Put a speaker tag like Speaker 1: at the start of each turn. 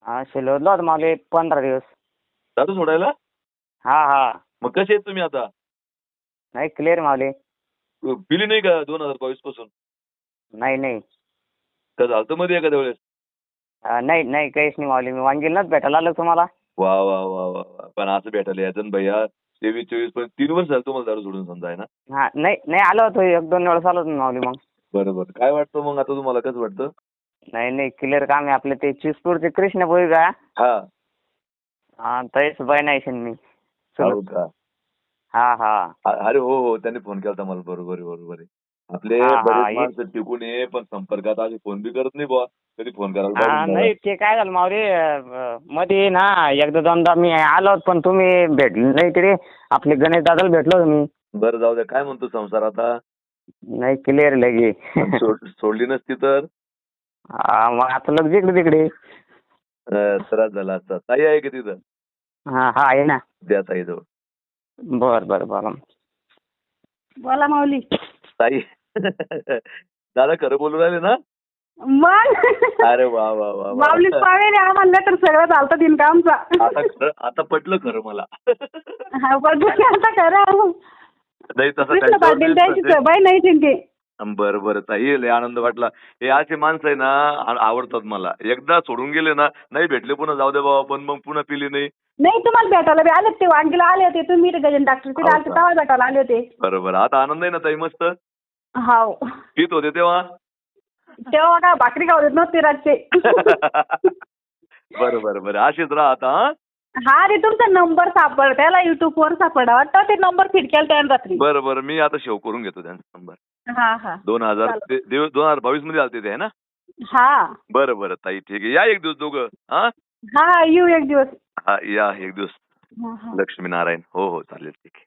Speaker 1: शिलवडला होतं मला 15 दिवस.
Speaker 2: दारू सोडायला?
Speaker 1: हा.
Speaker 2: मग कसे आहेत तुम्ही आता?
Speaker 1: नाही क्लिअर मावले.
Speaker 2: पिली नाही का 2022 पासून?
Speaker 1: नाही.
Speaker 2: का झालतं मध्ये एखाद्या वेळेस?
Speaker 1: नाही काहीच नाही मावले. मी वांगीलाच भेटायला आलो तुम्हाला.
Speaker 2: वा वा वा वा वा. पण असं भेटायला यायचं ना भैया. 23-24 पण 3 वर्ष झालं तुम्हाला दारू सोडून समजा आहे ना?
Speaker 1: नाही आलो होतो 1-2 वेळेस आलो होतो मावले मग.
Speaker 2: बरोबर. काय वाटतं मग आता तुम्हाला, कसं वाटतं?
Speaker 1: नाही क्लिअर काम आहे आपलं. ते चिसपूरचे कृष्ण बोई का?
Speaker 2: हा.
Speaker 1: तेच बनायचे मी.
Speaker 2: हो का?
Speaker 1: हा.
Speaker 2: अरे हो त्यांनी फोन केला मला. बरोबर आहे. आपले
Speaker 1: हा.
Speaker 2: बरेच माणसं टिकून ये पण संपर्कात असे फोन बी करत नाही बुवा. कधी फोन करायला पाहिजे.
Speaker 1: नाही ते काय झालं मावरे, मध्ये ना 1-2दा मी आलो पण तुम्ही भेटले नाही तिकडे. आपले गणेश दादाला भेटलो होतो मी.
Speaker 2: बरं जाऊ द्या. काय म्हणतो संसार आता?
Speaker 1: नाही क्लिअर लगे.
Speaker 2: सोडली नसती तर?
Speaker 1: मग आता लोक तिकडे.
Speaker 2: त्रास झाला असता. ताई आहे की तिथं?
Speaker 1: हा आहे ना.
Speaker 2: द्या ताई जवळ.
Speaker 1: बर.
Speaker 3: बोला माऊली.
Speaker 2: ताई दादा खरं बोलू राहिले ना?
Speaker 3: मग
Speaker 2: अरे वा वा वा वा.
Speaker 3: माऊली पावेल आम्हाला तर सगळं चालतं दिनका आमचा.
Speaker 2: आता पटलं खरं मला.
Speaker 3: हा पण आता खरं
Speaker 2: नाही
Speaker 3: कृष्ण पाटील त्याची
Speaker 2: तसं
Speaker 3: सबाई नाही त्यांची.
Speaker 2: बरं ताई लय आनंद वाटला. हे असे माणसं आहे ना आवडतात मला. एकदा सोडून गेले ना, नाही भेटले पुन्हा जाऊ दे बाबा, पण मग पुन्हा पिली नाही.
Speaker 3: नाही तुम्हाला भेटायला बी आले ते वांगीला आले होते. तुम्ही गजन डॉक्टर तिथे आले तेव्हा भेटायला आले होते.
Speaker 2: बरोबर. आता आनंद आहे ना ताई मस्त?
Speaker 3: हाव.
Speaker 2: पित होते तेव्हा?
Speaker 3: तेव्हा काय भाकरी खाऊ देत नव्हते रातचे.
Speaker 2: बरं अशीच राहा आता.
Speaker 3: हा ते तुमचा नंबर सापड त्याला युट्यूबवर सापडा वाटतं. ते नंबर फीड केला त्यानं रात्री.
Speaker 2: बरं मी आता सेव्ह करून घेतो त्यांचा नंबर.
Speaker 3: हा.
Speaker 2: 2022 मध्ये आलते ते आहे ना?
Speaker 3: हा.
Speaker 2: बरं ताई ठीक आहे. या एक दिवस दोघं.
Speaker 3: हा येऊ एक दिवस.
Speaker 2: हा या एक दिवस.
Speaker 3: हा.
Speaker 2: लक्ष्मीनारायण. हो चालेल ठीक आहे.